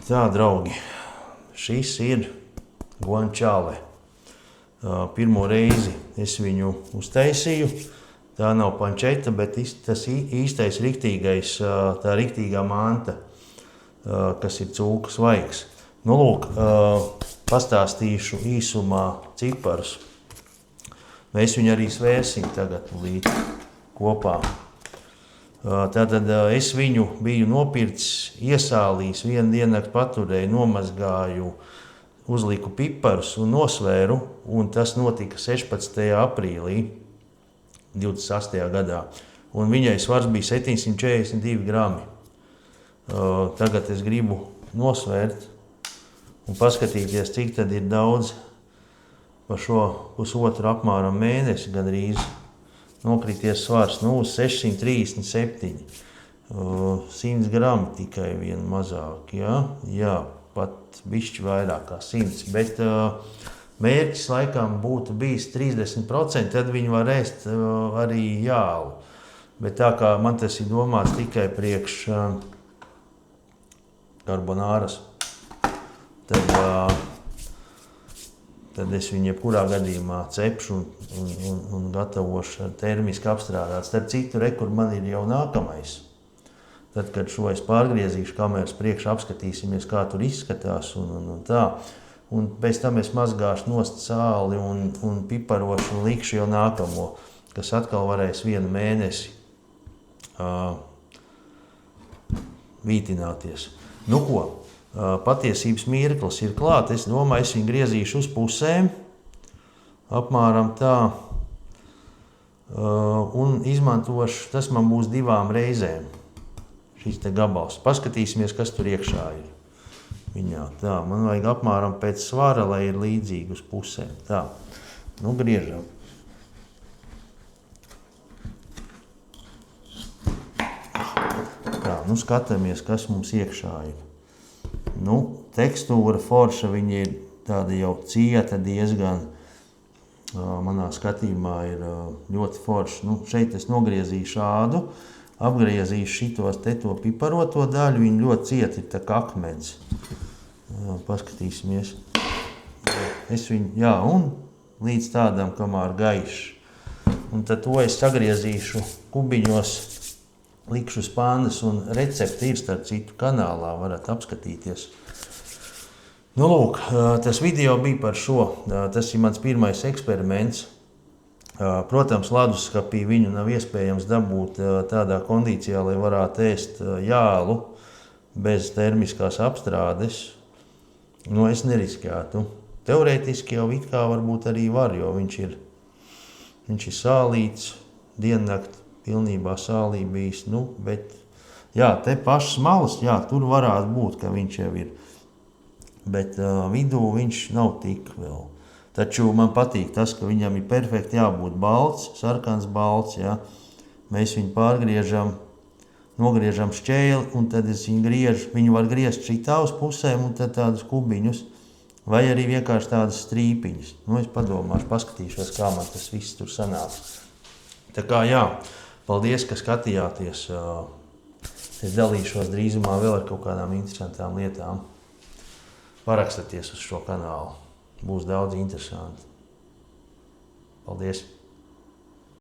Tā, draugi, šis ir guanciale. Pirmo reizi es viņu uztaisīju. Tā nav pančeta, bet tas īstais riktīgais, tā riktīgā manta, kas ir cūku svaigs. Nu, lūk, pastāstīšu īsumā ciparus. Mēs viņu arī svērsim tagad līdz kopā. Tātad es viņu biju nopircis, iesālījis, vienu diennakti paturēju, nomazgāju, uzliku piparus un nosvēru, un tas notika 16. aprīlī 28. gadā. Un viņai svars bija 742 grami. Tagad es gribu nosvērt un paskatīties, cik tad ir daudz par šo pusotru apmēram mēnesi gandrīz. Nokrities svars uz 637, 100 grami tikai vien mazāk, jā, pat bišķi vairāk kā 100, bet mērķis laikam būtu bijis 30%, tad viņi var ēst arī jālu, bet tā kā man tas ir domāts tikai priekš karbonāras, tad es viņu jebkurā gadījumā cepšu un gatavošu termiski apstrādāt. Starp citu, kur man ir jau nākamais. Tad, kad šo es pārgriezīšu kameras priekšā, apskatīsimies, kā tur izskatās un tā. Un pēc tam es mazgāšu nost sāli un piparošu un likšu jau nākamo, kas atkal varēs vienu mēnesi vītināties. Nu ko? Patiesības mirklis ir klāt. Es domāju, es viņu griezīšu uz pusēm, apmēram tā, un izmantošu, tas man būs 2 reizēm, šis te gabals. Paskatīsimies, kas tur iekšā ir viņā. Tā, man vajag apmēram pēc svara, lai ir līdzīgi uz pusēm. Tā, nu griežam. Tā, nu skatāmies, kas mums iekšā ir. Nu, tekstūra forša, viņa ir tāda jau cieta diezgan, manā skatījumā ir ļoti forša. Nu, šeit es nogriezīšu šādu, apgriezīšu šitos te to piparoto daļu, viņa ļoti cieta ir tā kā akmens. Paskatīsimies. Es viņu, un līdz tādam, kamēr gaišs. Un tad to es sagriezīšu kubiņos, likšu spāndas un recepti ir starp citu kanālā, varat apskatīties. Nu, lūk, tas video bija par šo. Tas ir mans pirmais eksperiments. Protams, leduskapī viņu nav iespējams dabūt tādā kondīcijā, lai varētu ēst jālu bez termiskās apstrādes. Nu, es neriskētu. Teorētiski jau it kā varbūt arī var, jo viņš ir sālīts, diennakti pilnībā sālī bijis, bet te pašas malas, tur varētu būt, ka viņš jau ir, bet vidū viņš nav tik vēl. Taču man patīk tas, ka viņam ir perfekti jābūt balts, sarkans balts, Mēs viņu pārgriežam, nogriežam šķēli, un tad es viņu griežu, viņu var griezt šitā uz pusēm, un tad tādus kubiņus, vai arī vienkārši tādas strīpiņas. Nu, es padomāšu, paskatīšos, kā man tas viss tur sanāk. Tā kā paldies, ka skatījāties. Es dalīšos drīzumā vēl ar kaut kādām interesantām lietām. Parakstaties uz šo kanālu. Būs daudz interesanti. Paldies!